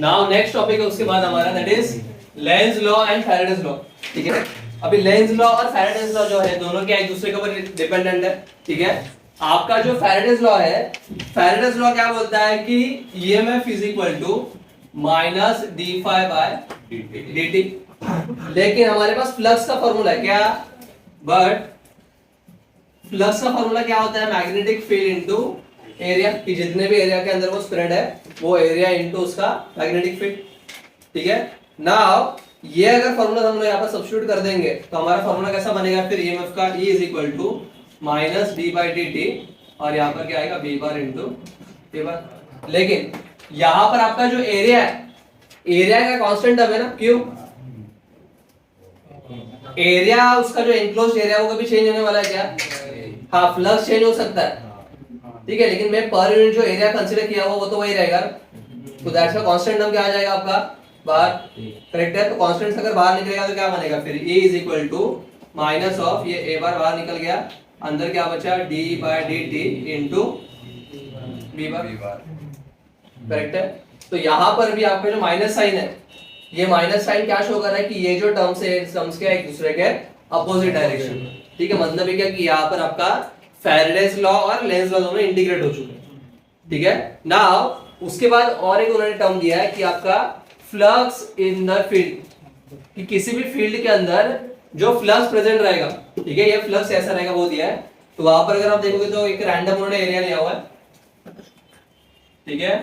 Now next topic है उसके बाद हमारा, that is Lenz law and Faraday's law. ठीक है, अभी लेंज लॉ और फैराडेज लॉ जो है दोनों क्या एक दूसरे के ऊपर डिपेंडेंट है। ठीक है, आपका जो फैराडेज लॉ है, फैराडेज लॉ क्या बोलता है कि EMF is equal to minus d phi by d. लेकिन हमारे पास फ्लक्स का फॉर्मूला है क्या, बट फ्लक्स का फॉर्मूला क्या होता है, मैग्नेटिक फील्ड इनटू एरिया, कि जितने भी एरिया के अंदर वो स्प्रेड है वो एरिया इनटू उसका मैग्नेटिक फील्ड। ठीक है, नाउ ये अगर फॉर्मूला हम लोग यहाँ पर सब्स्टिट्यूट कर देंगे तो हमारा फॉर्मूला कैसा बनेगा फिर, ईएमएफ का E is equal to minus d by d t, और यहाँ पर क्या आएगा बी बार इंटू ए बार। लेकिन यहाँ पर आपका जो एरिया है, एरिया का कांस्टेंट टर्म है ना, क्यों, एरिया उसका जो एनक्लोज्ड एरिया वो कभी चेंज होने वाला है क्या, हाँ फ्लक्स चेंज हो सकता है। ठीक है, लेकिन मैं पर यूनिट जो एरिया कंसीडर किया हुआ वो तो वही रहेगा, तो दैट्स का कांस्टेंट टर्म क्या आ जाएगा आपका बाहर, करेक्ट है। तो कांस्टेंट अगर बाहर निकलेगा तो क्या बनेगा फिर, A is equal to minus of ये ए बार बाहर निकल गया, अंदर क्या बचा D by D T into B bar, correct है। तो यहाँ पर भी आपका जो माइनस साइन है, ये माइनस साइन क्या शो कर रहा है कि ये जो टर्म्स है, टर्म्स के एक दूसरे के अपोजिट डायरेक्शन। ठीक है, मतलब है क्या कि यहाँ पर आपका फैराडेज लॉ और लेंज लॉ दोनों इंटीग्रेट हो चुके हैं। ठीक है, नाउ उसके बाद और एक उन्होंने टर्म दिया है कि आपका फ्लक्स इन द फील्ड, कि किसी भी फील्ड के अंदर जो फ्लक्स प्रेजेंट रहेगा, ठीक है, ये फ्लक्स ऐसा रहेगा वो दिया है। तो वहां पर अगर आप देखोगे तो एक रैंडम उन्होंने एरिया लिया हुआ है। ठीक है,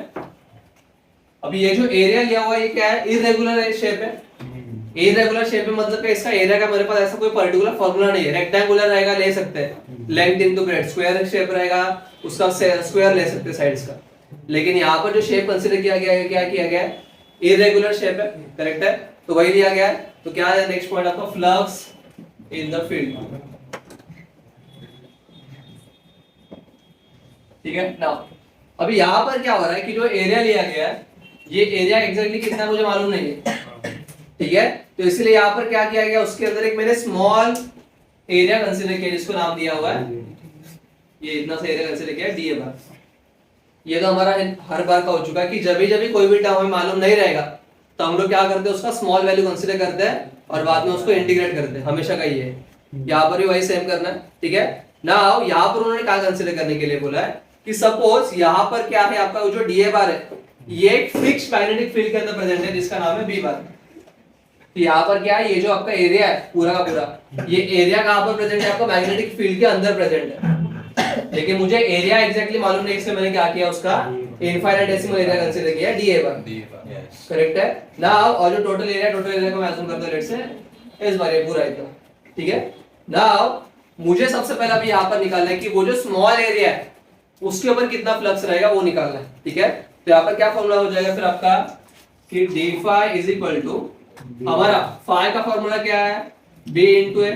अभी ये जो एरिया लिया हुआ है ये क्या है, इररेगुलर शेप है। इररेगुलर शेप में मतलब कि इसका एरिया का मेरे पास ऐसा कोई पर्टिकुलर फॉर्मूला नहीं है, रेक्टेंगुलर रहेगा ले सकते हैं, length into breadth, square shape रहेगा उसका स्क्वायर ले सकते हैं साइड्स का। लेकिन यहाँ पर जो शेप कंसीडर किया गया है, क्या किया गया है, इररेगुलर शेप है, करेक्ट है, तो वही लिया गया है। तो क्या है नेक्स्ट पॉइंट आपका, फ्लक्स इन द फील्ड। ठीक है, नाउ अभी यहाँ पर क्या हो रहा है कि जो एरिया लिया गया है, ये एरिया एग्जैक्टली कितना है मुझे मालूम नहीं है। ठीक है, तो इसलिए यहाँ पर क्या किया गया, उसके अंदर एक मैंने स्मॉल एरिया कंसीडर किया जिसको नाम दिया हुआ है, ये इतना सा एरिया कंसीडर किया डी बार। ये तो हमारा हर बार का हो चुका है कि जब भी कोई भी टर्म हमें मालूम नहीं रहेगा तो हम लोग क्या करते हैं, उसका स्मॉल वैल्यू कंसीडर करते हैं और बाद में उसको इंटीग्रेट करते हैं, हमेशा का ये है। यहाँ पर भी वही सेम करना है। ठीक है, नाउ यहाँ पर उन्होंने क्या कंसीडर करने के लिए बोला है कि सपोज यहाँ पर क्या है आपका जो डी ए बार है, ये एक फिक्स्ड मैग्नेटिक फील्ड के अंदर प्रेजेंट है जिसका नाम है बी बार। तो यहाँ पर क्या है, ये जो आपका एरिया है पूरा का पूरा, ये एरिया कहाँ पर प्रेजेंट है, आपका मैग्नेटिक फील्ड के अंदर प्रेजेंट है। लेकिन मुझे एरिया एग्जैक्टली मालूम नहीं, इसलिए मैंने क्या किया, उसका इनफाइनाइटेसिमल एरिया कंसीडर किया डी ए बार, करेक्ट है ना। और जो टोटल एरिया को मैं अज्यूम करता हूं लेट्स से इस बार ये पूरा इतना। ठीक है, नाउ मुझे सबसे पहले अभी यहाँ पर निकालना है कि वो जो स्मॉल एरिया है उसके ऊपर कितना फ्लक्स रहेगा वो निकालना है। ठीक है, तो यहाँ पर क्या फॉर्मूला हो जाएगा फिर आपका कि d phi is equal to, हमारा फाई का फॉर्मूला क्या है, बी इंटू ए,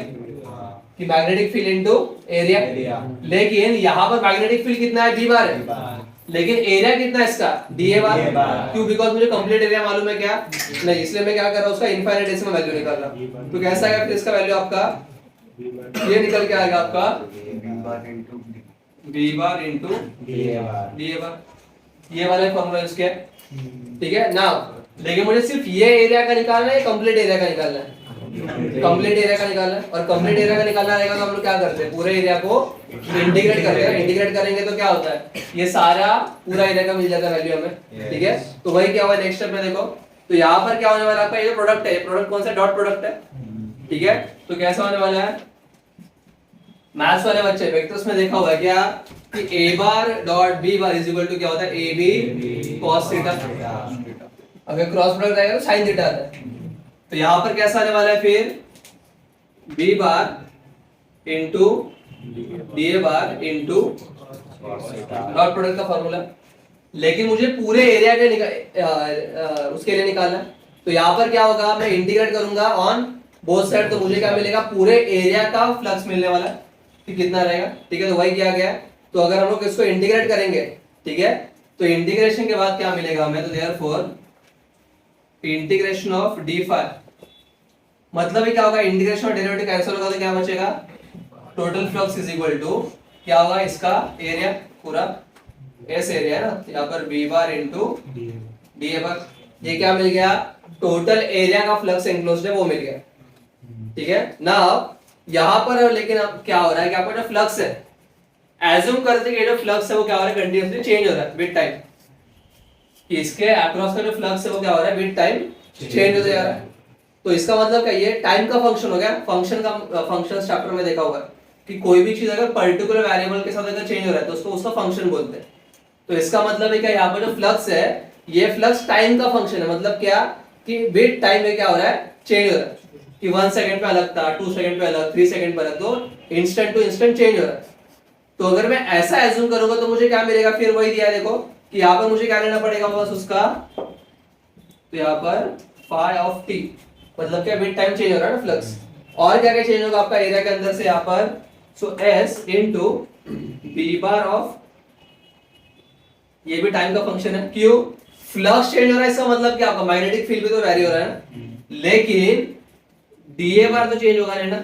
कि मैग्नेटिक फील्ड इनटू एरिया। लेकिन यहाँ पर मैग्नेटिक फील्ड कितना है, बी बार है, लेकिन एरिया कितना है इसका, डी ए बार। क्यों, बिकॉज मुझे कंप्लीट एरिया मालूम है क्या नहीं, इसलिए मैं क्या कर रहा हूँ, उसका इनफाइनाइटेसिमल वैल्यू निकाल रहा हूँ। तो कैसा आएगा फिर इसका वैल्यू आपका, ये निकल के आएगा आपका B bar into D A bar, ये वाला फॉर्मूला इसके। ठीक है, नाउ लेकिन मुझे सिर्फ ये एरिया का निकालना है, कंप्लीट एरिया का निकालना है, कंप्लीट एरिया का निकालना है। और कंप्लीट एरिया का निकालना रहेगा तो हम लोग क्या करते हैं, पूरे एरिया को इंटीग्रेट करते हैं। इंटीग्रेट करेंगे तो क्या होता है, ये सारा पूरा एरिया का मिल जाता है वैल्यू हमें। ठीक है, तो वही क्या हुआ नेक्स्ट स्टेप में देखो, तो यहाँ पर क्या होने वाला है आपका, ये प्रोडक्ट है, प्रोडक्ट कौन सा, डॉट प्रोडक्ट है। ठीक है, तो कैसा होने वाला है, मैथ्स वाले बच्चे वेक्टर्स में देखा हुआ है क्या कि a bar dot b bar is equal to क्या होता है, ab cos थीटा। अगर क्रॉस प्रोडक्ट आएगा तो sin थीटा आता है। तो यहाँ पर कैसा आने वाला है फिर b bar into da bar into dot product का फॉर्मूला। लेकिन मुझे पूरे एरिया के उसके लिए निकालना है। तो यहाँ पर क्या होगा, मैं इंटीग्रेट करूंगा ऑन बोथ साइड, तो मुझे क्या मिलेगा, पूरे एरिया का फ्लक्स मिलने वाला है कि कितना रहेगा। ठीक है, तो वही किया गया है। तो अगर हम लोग इसको इंटीग्रेट करेंगे, ठीक है, तो इंटीग्रेशन के बाद क्या मिलेगा हमें, तो therefore integration of d phi, मतलब क्या होगा, इंटीग्रेशन और डेरिवेटिव कैंसिल होगा तो क्या बचेगा, total flux is equal to क्या होगा, इसका एरिया पूरा एस एरिया है ना, यहाँ पर B bar into D A bar. ये क्या मिल गया, टोटल एरिया का फ्लक्स एनक्लोज्ड है वो मिल गया। ठीक है ना। यहां पर लेकिन अब क्या हो रहा है कि आपका जो फ्लक्स है, एज्यूम करते हैं कि जो फ्लक्स है वो क्या हो रहा है, कंटिन्यूअसली चेंज हो रहा है विद टाइम, कि इसके अक्रॉस का जो फ्लक्स है वो क्या हो रहा है, विद टाइम चेंज होता जा रहा है। तो इसका मतलब क्या, ये टाइम का फंक्शन हो गया। फंक्शन का फंक्शन चैप्टर में देखा होगा कि कोई भी चीज अगर पर्टिकुलर वेरिएबल के साथ अगर चेंज हो रहा है तो उसको उसका फंक्शन बोलते हैं। तो इसका मतलब है क्या, यहाँ पर जो फ्लक्स है ये फ्लक्स टाइम का फंक्शन है। मतलब क्या कि विद टाइम में क्या हो रहा है, चेंज हो रहा है, कि 1 सेकंड पे अलग था, 2 सेकंड पे अलग, 3 सेकंड पे अलग, तो इंस्टेंट टू इंस्टेंट चेंज हो रहा है। तो अगर मैं ऐसा एज्यूम करूंगा तो मुझे क्या मिलेगा, फिर वही दिया है देखो कि यहाँ पर मुझे क्या लेना पड़ेगा बस उसका, तो यहाँ पर फाई ऑफ टी, मतलब क्या विद टाइम चेंज हो रहा है ना फ्लक्स। और क्या क्या चेंज होगा आपका एरिया के अंदर से यहाँ पर, so S into B bar of, ये भी टाइम का फंक्शन है। क्यों, फ्लक्स चेंज हो रहा है इसका मतलब क्या, आपका मैग्नेटिक फील्ड भी तो वेरी हो रहा है ना, लेकिन डीए बार तो चेंज होगा नहीं ना।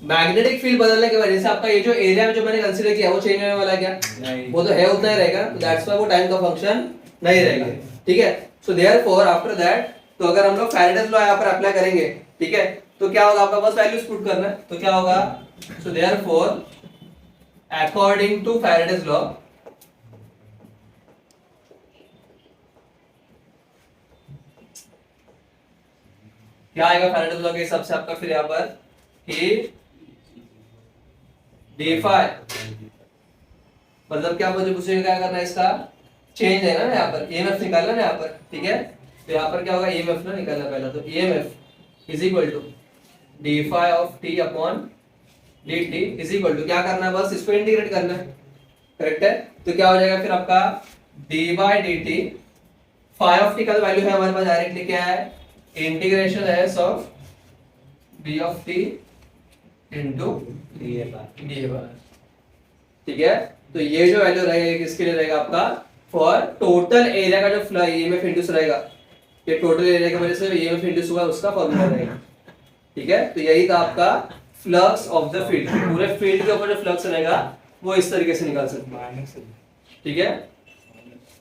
मैग्नेटिक फील्ड बदलने की वजह से आपका ये जो एरिया में जो मैंने कंसीडर किया वो चेंज होने वाला है क्या, वो तो है उतना ही रहेगा। तो दैट्स व्हाई वो टाइम का फंक्शन नहीं रहेगा। ठीक है, सो देयरफॉर आफ्टर दैट, तो अगर हम लोग फैराडेज लॉ यहाँ पर अप्लाई करेंगे, ठीक है, तो क्या होगा, आपका बस वैल्यूज पुट करना है। तो क्या होगा, so therefore according to Faraday's law, क्या आएगा फैराडेज लॉ के हिसाब से आपका फिर यहाँ पर कि डी फाई, मतलब क्या मुझे क्या करना है, इसका चेंज है ना यहाँ पर, ईएमएफ निकालना है यहाँ पर। ठीक है, तो यहाँ पर क्या होगा, ईएमएफ ना निकालना पहला, तो EMF is equal to d phi of t upon d t is equal to, क्या करना है, बस इसको इंटीग्रेट करना है। करेक्ट है, तो क्या हो जाएगा फिर आपका d by d t, phi of t का वैल्यू है हमारे पास डायरेक्टली क्या है, integration s of B of t into d bar. ठीक है, तो ये जो वैल्यू रहेगा किसके लिए रहेगा आपका, फॉर टोटल एरिया का जो ईएमएफ इंड्यूस रहेगा, ये टोटल एरिया की वजह से ईएमएफ इंड्यूस हुआ उसका फॉर्मूला रहेगा। ठीक है, तो यही था आपका फ्लक्स ऑफ द फील्ड। पूरे फील्ड के ऊपर जो फ्लक्स रहेगा वो इस तरीके से निकाल सकते हैं। ठीक है,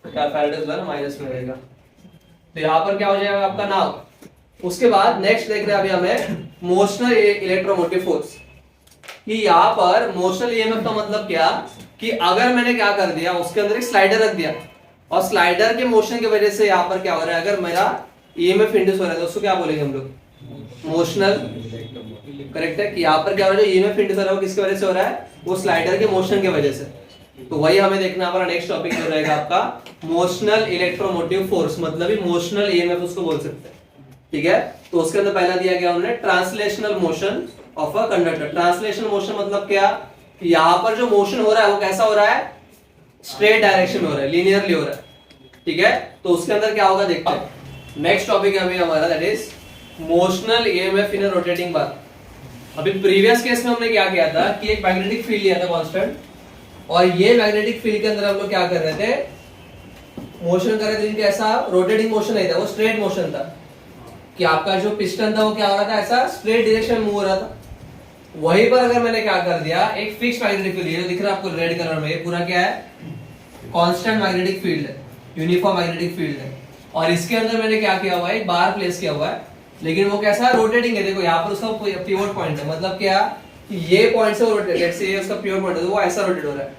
क्या फैराडेज लॉ ना माइनस में रहेगा, तो यहाँ पर क्या हो जाएगा आपका नाउ। उसके बाद नेक्स्ट देख रहे हैं अभी हमें मोशनल इलेक्ट्रोमोटिव फोर्स, कि यहाँ पर मोशनल ईएमएफ का मतलब क्या, कि अगर मैंने क्या कर दिया, उसके अंदर एक स्लाइडर रख दिया और स्लाइडर के मोशन की वजह से यहाँ पर क्या हो रहा है, अगर मेरा ईएमएफ इंड्यूस हो रहा है तो उसको क्या बोलेंगे हम लोग, मोशनल। करेक्ट है, कि यहाँ पर क्या हो रहा है, ईएमएफ इंड्यूस हो रहा है वो किसकी वजह से हो रहा है, वो स्लाइडर के मोशन की वजह से। तो वही हमें देखना हमारा नेक्स्ट टॉपिक जो रहेगा आपका मोशनल इलेक्ट्रोमोटिव फोर्स, मतलब ही मोशनल ईएमएफ उसको बोल सकते हैं। ठीक है, तो उसके अंदर पहला दिया गया हमने translational motion of a conductor. Translational motion मतलब क्या, कि यहाँ पर जो मोशन हो रहा है वो कैसा हो रहा है, स्ट्रेट डायरेक्शन में हो रहा है, लीनियरली हो रहा है। ठीक है, तो उसके अंदर क्या होगा देखते हैं। नेक्स्ट टॉपिक है अभी हमारा, that is motional EMF in a rotating bar. अभी प्रीवियस केस में हमने क्या किया था कि एक मैग्नेटिक फील्ड लिया था कांस्टेंट, और ये मैग्नेटिक फील्ड के अंदर हम लोग क्या कर रहे थे, मोशन कर रहे थे, जिनके ऐसा रोटेटिंग मोशन नहीं था, वो स्ट्रेट मोशन था, कि आपका जो पिस्टन था वो क्या हो रहा था, ऐसा स्ट्रेट डायरेक्शन मूव हो रहा था। वहीं पर अगर मैंने क्या कर दिया, एक फिक्स मैग्नेटिक फील्ड, ये दिख रहा है आपको रेड कलर में, ये पूरा क्या है, कांस्टेंट मैग्नेटिक फील्ड है, यूनिफॉर्म मैग्नेटिक फील्ड है, और इसके अंदर मैंने क्या किया हुआ है, एक बार प्लेस किया हुआ है, लेकिन वो कैसा रोटेटिंग है। देखो यहाँ पर उसका पिवोट पॉइंट है, मतलब क्या कि ये पॉइंट से रोटेट, लेट्स से ये उसका पिवोट पॉइंट है, तो वो ऐसा रोटेट हो रहा है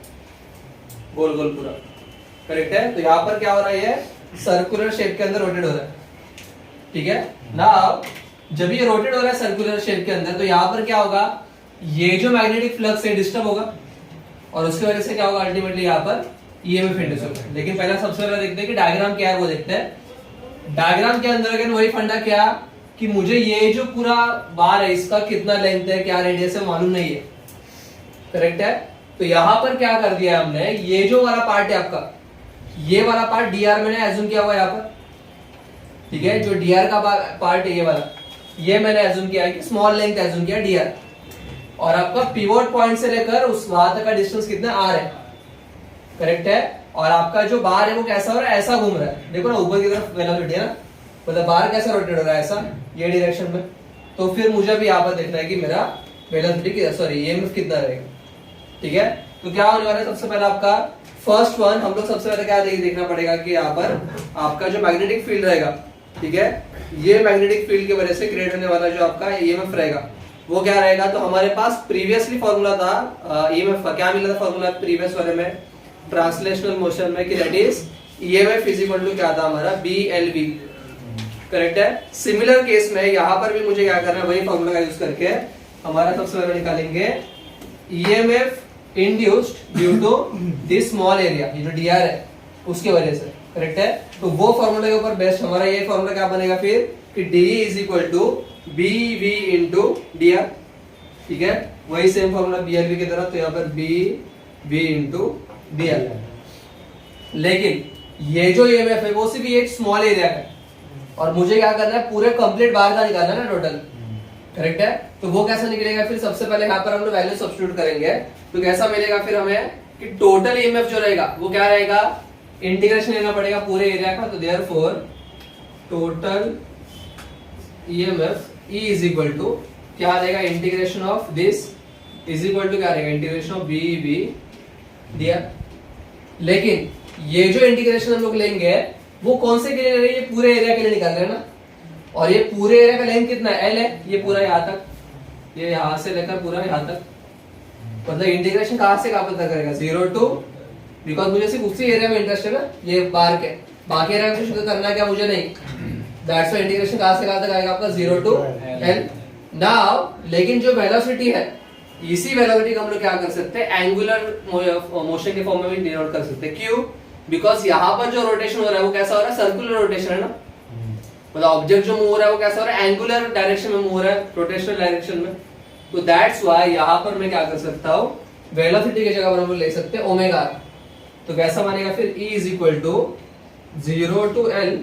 गोल गोल पूरा। करेक्ट है, तो यहाँ पर क्या हो रहा है, ये सर्कुलर शेप के अंदर रोटेट हो रहा है। ठीक है, नाउ जब ये रोटेट हो रहा है सर्कुलर शेप के अंदर, तो यहाँ पर क्या होगा, ये जो मैग्नेटिक फ्लक्स है डिस्टर्ब होगा, और उसकी वजह से क्या होगा, अल्टीमेटली यहाँ पर ईएमएफ इंड्यूस होगा। लेकिन पहला सबसे पहले देखते हैं कि डायग्राम क्या है, वो देखते हैं। डायग्राम के अंदर अगर वही फंडा क्या, कि मुझे ये जो पूरा बार है इसका कितना लेंथ है, क्या रेडियस है, मालूम नहीं है। करेक्ट है, तो यहाँ पर क्या कर दिया हमने, ये जो वाला पार्ट है आपका, ये वाला पार्ट डीआर मैंने एज्यूम किया हुआ है यहाँ पर। ठीक है, जो डीआर का पार्ट है ये वाला, ये मैंने एज्यूम किया है कि स्मॉल लेंथ एज्यूम किया डीआर, और आपका पिवोट पॉइंट से लेकर उस वहां तक का डिस्टेंस कितना आर है। करेक्ट है, और आपका जो बार है वो कैसा हो रहा है, ऐसा घूम रहा है, देखो ना ऊपर की तरफ वेलोसिटी है ना, मतलब बार कैसा रोटेट हो रहा है, ऐसा ये डायरेक्शन में। तो फिर मुझे भी यहाँ पर देखना है कि मेरा वेलोसिटी सॉरी ईएमएफ कितना रहेगा। ठीक है, तो क्या होने वाला है, सबसे पहले आपका फर्स्ट वन हम लोग सबसे पहले क्या देखना पड़ेगा कि यहाँ पर आपका जो मैग्नेटिक फील्ड रहेगा, ठीक है, ये मैग्नेटिक फील्ड की वजह से क्रिएट होने वाला जो आपका ईएमएफ रहेगा वो क्या रहेगा। तो हमारे पास प्रीवियसली फॉर्मूला था ईएमएफ का, क्या मिला था फॉर्मूला प्रीवियस वाले में ट्रांसलेशनल मोशन में, कि that is EMF is equal to क्या था हमारा BLV, करेक्ट है। सिमिलर केस में यहाँ पर भी मुझे क्या करना है, वही फॉर्मूला का यूज करके हमारा सबसे पहले निकालेंगे EMF induced due to this small area, ये जो dr है उसकी वजह से, करेक्ट है। तो वो फॉर्मूला के ऊपर बेस्ट हमारा ये फॉर्मूला क्या बनेगा फिर कि d is equal to BV into dr, ठीक है, वही सेम फॉर्मूला BLV की तरह, तो यहाँ पर BV इंटू dr। लेकिन ये जो ईएमएफ है वो सिर्फ एक स्मॉल एरिया है और मुझे क्या करना है, पूरे कंप्लीट बाहर का निकालना है ना टोटल, करेक्ट है। तो वो कैसा निकलेगा फिर, सबसे पहले यहाँ पर हम लोग वैल्यू सब्स्टिट्यूट करेंगे, तो कैसा मिलेगा फिर हमें कि टोटल ईएमएफ जो रहेगा वो क्या रहेगा, इंटीग्रेशन लेना पड़ेगा पूरे एरिया का, तो therefore total EMF E is equal to क्या आ जाएगा, integration of this is equal to क्या रहेगा, इंटीग्रेशन ऑफ BV dr। लेकिन ये जो इंटीग्रेशन हम लोग लेंगे वो कौन से के लिए ले रहे हैं, ये पूरे एरिया के लिए निकाल रहे हैं ना, और ये पूरे एरिया का लेंथ कितना है, L है, ये पूरा यहाँ तक, ये यहाँ से लेकर पूरा यहाँ तक, मतलब इंटीग्रेशन कहाँ से कहाँ तक करेगा, 0 टू, बिकॉज मुझे सिर्फ उसी एरिया में इंटरेस्ट है ना, ये बार के, बाकी एरिया में कुछ करना क्या मुझे नहीं, दैट्स व्हाई इंटीग्रेशन कहाँ से कहाँ तक आएगा आपका 0 टू L। नाउ लेकिन जो वेलोसिटी है, इसी वेलोसिटी को हम लोग क्या कर सकते हैं, एंगुलर मोशन के फॉर्म में भी डिनोट कर सकते हैं। क्यों, बिकॉज यहाँ पर जो रोटेशन हो रहा है वो कैसा हो रहा है, सर्कुलर रोटेशन है ना, मतलब ऑब्जेक्ट जो मूव हो रहा है वो कैसा हो रहा है, एंगुलर डायरेक्शन में मूव हो रहा है, रोटेशनल डायरेक्शन में। तो दैट्स व्हाई यहाँ पर मैं क्या कर सकता हूँ, वेलोसिटी की जगह पर हम ले सकते हैं ओमेगा। तो कैसा मानेगा फिर, E is equal to 0 to L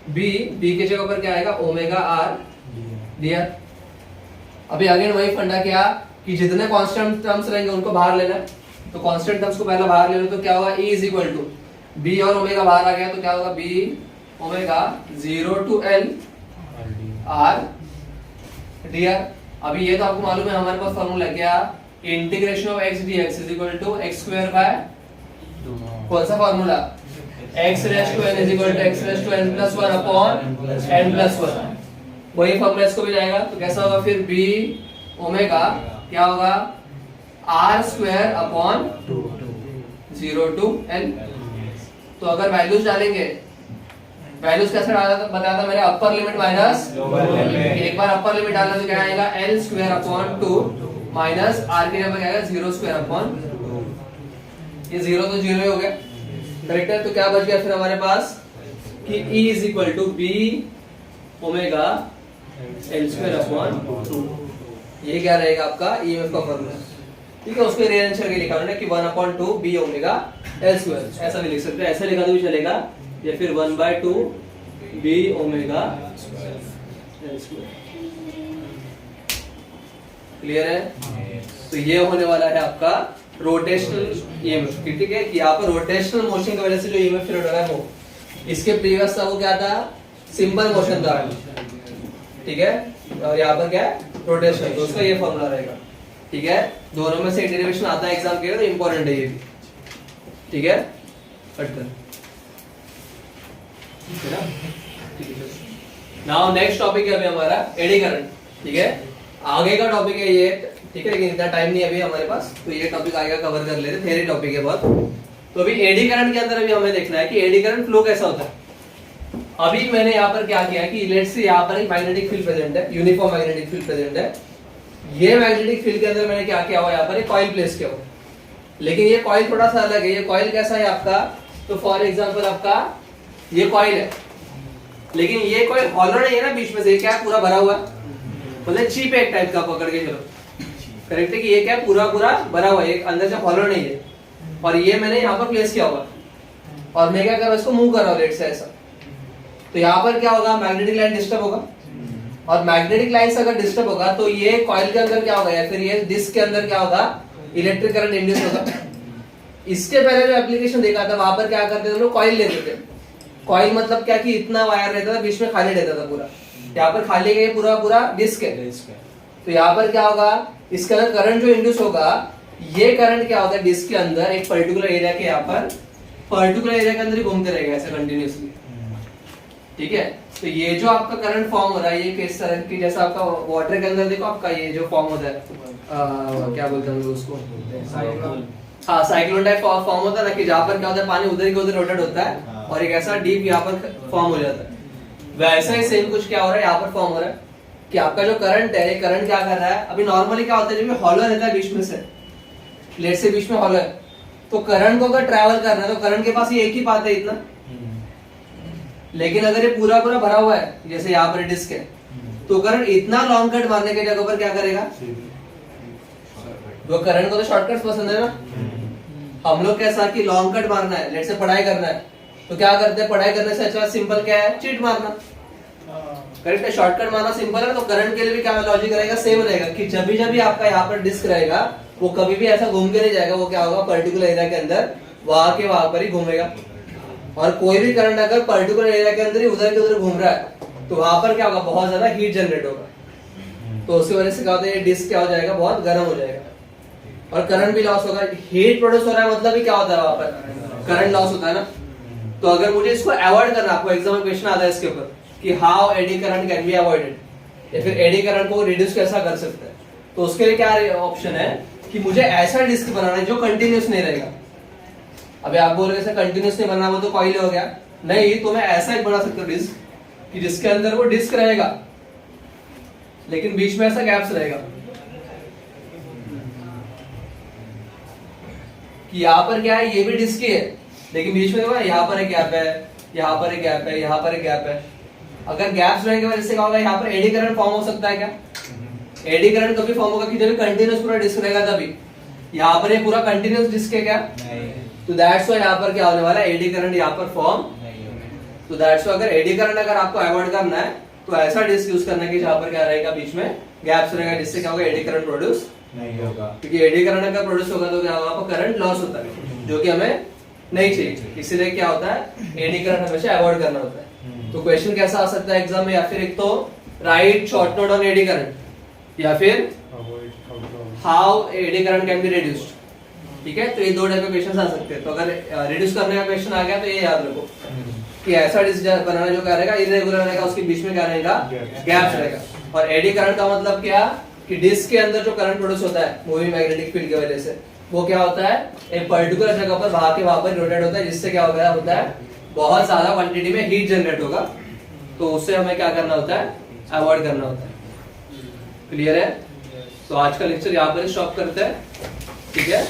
B की जगह पर क्या आएगा, ओमेगा R dr। अभी अगेन वही फंडा क्या कि जितने कांस्टेंट टर्म्स रहेंगे उनको बाहर लेना है, तो कांस्टेंट टर्म्स को पहले बाहर ले लो, तो क्या होगा, E is equal to B और ओमेगा बाहर आ गया, तो क्या होगा, B omega 0 to L R dr। अभी ये तो आपको मालूम है हमारे पास फॉर्मूला क्या, integration of x dx is equal to x square by, कौन सा formula, x raise to n is equal to x raise to n plus 1 upon n plus 1, वही फॉर्मूला इसको भी जाएगा। तो कैसा होगा फिर, b ओमेगा क्या होगा, r square upon 0 to L। तो अगर वैल्यूज डालेंगे, वैल्यूज कैसे डाला था बताया था मैंने, upper limit minus lower limit, एक बार अपर लिमिट डालना तो क्या आएगा, L square upon 2 minus r की जगह क्या आएगा, 0 स्क्वायर अपॉन, ये 0 तो 0 ही हो गया, करेक्ट है। तो क्या बच गया फिर हमारे पास कि E is equal to B omega L square upon 2, ये क्या रहेगा आपका ईएमएफ का फॉर्मूला, ठीक है। उसको रीअरेंज करके लिखा मैंने कि 1/2 B ओमेगा L स्क्वायर, ऐसा भी लिख सकते हैं, ऐसा लिखा तो भी चलेगा, या फिर 1/2 B omega L square. Clear है। तो ये होने वाला है आपका रोटेशनल ईएमएफ, ठीक है, कि यहाँ पर रोटेशनल मोशन की वजह से जो ईएमएफ क्रिएट हो रहा है वो, इसके प्रीवियस था वो क्या था, सिंपल मोशन था, ठीक है, और यहाँ पर क्या है, रोटेशनल, तो उसका ये फॉर्मूला रहेगा, ठीक है। दोनों में से डेरिवेशन आता है एग्जाम के लिए, तो इंपॉर्टेंट है ये भी, ठीक है। कट कर, ठीक है ना, ठीक है। नाउ नेक्स्ट टॉपिक है अभी हमारा एडी करंट, ठीक है, आगे का टॉपिक है ये, ठीक है, लेकिन इतना टाइम नहीं अभी हमारे पास, तो ये टॉपिक आगे कवर कर लेते, थ्योरी टॉपिक है बहुत। तो अभी एडी करंट के अंदर अभी हमें देखना है कि एडी करंट फ्लो कैसा होता है। अभी मैंने यहाँ पर क्या किया कि लेट्स से यहाँ पर एक मैग्नेटिक फील्ड प्रेजेंट है, यूनिफॉर्म मैग्नेटिक फील्ड प्रेजेंट है, ये मैग्नेटिक फील्ड के अंदर मैंने क्या किया हुआ, यहाँ पर एक कॉइल प्लेस किया हुआ, लेकिन ये कॉइल थोड़ा सा अलग है। ये कॉइल कैसा है आपका, तो फॉर एग्जांपल आपका ये कॉइल है, लेकिन ये कॉइल हॉलो नहीं है ना बीच में से, क्या पूरा भरा हुआ है, मतलब चिप एक टाइप का, पकड़ के चलो, करेक्ट है कि ये क्या पूरा पूरा भरा हुआ है, एक अंदर से हॉलो नहीं है, और ये मैंने यहाँ पर प्लेस किया हुआ, और मैं क्या कर रहा हूँ, इसको मूव कर रहा हूँ लेट से ऐसा, तो यहाँ पर क्या होगा, मैग्नेटिक लाइन डिस्टर्ब होगा, और मैग्नेटिक लाइन अगर डिस्टर्ब होगा तो ये कॉइल के अंदर क्या होगा, या फिर ये डिस्क के अंदर क्या होगा, इलेक्ट्रिक करंट इंड्यूस होगा। इसके पहले जो एप्लीकेशन देखा था वहां पर क्या करते थे हम लोग, कॉइल लेते थे। कॉइल मतलब क्या कि इतना वायर रहता था, बीच में खाली रहता था पूरा, यहाँ पर खाली है पूरा पूरा डिस्क है, तो यहाँ पर क्या होगा, इसके अंदर करंट जो इंड्यूस होगा ये करंट क्या होता है डिस्क के अंदर एक पर्टिकुलर एरिया के यहाँ पर पर्टिकुलर एरिया के अंदर ही घूमते रहेगा ऐसे कंटिन्यूअसली, ठीक है। तो ये जो आपका करंट फॉर्म हो रहा है ये किस तरह की, जैसा आपका वाटर के अंदर देखो आपका ये जो फॉर्म होता है क्या बोलते हैं उसको, हाँ साइक्लोन टाइप फॉर्म होता है ना, कि जहाँ पर क्या होता है पानी उधर के उधर रोटेट होता है और एक ऐसा डीप यहाँ पर फॉर्म हो जाता है। वैसा ही सेम कुछ क्या हो रहा है यहाँ पर फॉर्म हो रहा है कि आपका जो करंट है, ये करंट क्या कर रहा है, अभी नॉर्मली क्या होता है जब हॉलो रहता है बीच में से, प्लेट से बीच में हॉलो है, तो करंट को अगर ट्रैवल करना है तो करंट के पास ये एक ही पाथ है इतना, लेकिन अगर ये पूरा पूरा भरा हुआ है जैसे यहाँ पर डिस्क है, तो करंट इतना लॉन्ग कट मारने के जगह पर क्या करेगा, तो करंट को तो शॉर्टकट्स पसंद है ना, हम लोग कैसा कि लॉन्ग कट मारना है, लेट से पढ़ाई करना है, तो क्या करते हैं पढ़ाई करने से अच्छा सिंपल क्या है, चीट मारना, करेक्ट है। शॉर्टकट मारना सिंपल है, तो करंट के लिए भी क्या लॉजिक रहेगा, सेम रहेगा कि जब भी आपका यहाँ पर डिस्क रहेगा वो कभी भी ऐसा घूम के नहीं जाएगा, वो क्या होगा पर्टिकुलर एरिया के अंदर वहां के वहां पर ही घूमेगा। और कोई भी करंट अगर पर्टिकुलर एरिया के अंदर ही उधर के उधर घूम रहा है तो वहां पर क्या होगा, बहुत ज्यादा हीट जनरेट होगा, तो उसकी वजह से क्या होता है ये डिस्क क्या हो जाएगा, बहुत गर्म हो जाएगा और करंट भी लॉस होगा। हीट प्रोड्यूस हो रहा है मतलब ही क्या होता है वहां पर करंट लॉस होता है ना। तो अगर मुझे इसको अवॉइड करना, आपको एग्जाम में क्वेश्चन आता है इसके ऊपर कि how eddy current can be avoided, या फिर एडी करंट को रिड्यूस कैसा कर सकते हैं, तो उसके लिए क्या ऑप्शन है कि मुझे ऐसा डिस्क बनाना है जो कंटिन्यूस नहीं रहेगा। अभी आप बोल रहे कंटिन्यूस नहीं बनना, वो तो कॉइल हो गया, नहीं तो मैं ऐसा एक बना सकता हूँ डिस्क कि जिसके अंदर वो डिस्क रहेगा लेकिन बीच में ऐसा गैप्स रहेगा कि यहाँ पर क्या है, ये भी डिस्क ही है लेकिन बीच में देखो यहाँ पर एक गैप है, यहाँ पर एक गैप है, यहाँ पर एक गैप है। अगर गैप्स रहने की वजह से क्या होगा, यहाँ पर एडी करंट फॉर्म हो सकता है क्या, एडी करंट कभी फॉर्म होगा कि जब कंटिन्यूस पूरा डिस्क रहेगा तभी। यहाँ पर ये पूरा कंटिन्यूस डिस्क है क्या, तो दैट्स व्हाई यहाँ पर क्या होने वाला है, एडी करंट यहाँ पर फॉर्म, तो दैट्स व्हाई अगर एडी करंट अगर आपको अवॉइड करना है तो ऐसा डिस्क यूज करना है जहाँ पर क्या रहेगा, बीच में गैप्स रहेगा, जिससे क्या होगा एडी करंट प्रोड्यूस नहीं होगा, क्योंकि एडी करंट अगर प्रोड्यूस होगा तो क्या होगा, आपको करंट लॉस होता है जो कि हमें नहीं चाहिए, इसीलिए क्या होता है एडी करंट हमेशा अवॉइड करना होता है। तो क्वेश्चन कैसा आ सकता है एग्जाम में, या फिर एक तो right short note on eddy current, या फिर how eddy current can be reduced, ठीक है। तो ये दो टाइप के क्वेश्चन आ सकते हैं। तो अगर रिड्यूस करने का क्वेश्चन आ गया तो ये याद रखो कि ऐसा डिस्क बनाना जो क्या रहेगा, इरेगुलर रहेगा, उसके बीच में क्या रहेगा, गैप्स रहेगा। और एडी करंट का मतलब क्या कि डिस्क के अंदर जो करंट प्रोड्यूस होता है मूविंग मैग्नेटिक फील्ड की वजह से, वो क्या होता है एक पर्टिकुलर जगह पर वहां पर रोटेट होता है, जिससे क्या होता है बहुत ज्यादा क्वांटिटी में हीट जनरेट होगा, तो उससे हमें क्या करना होता है, अवॉइड करना होता है। क्लियर है। तो आज का लेक्चर यहाँ पर स्टॉप करते हैं, ठीक है।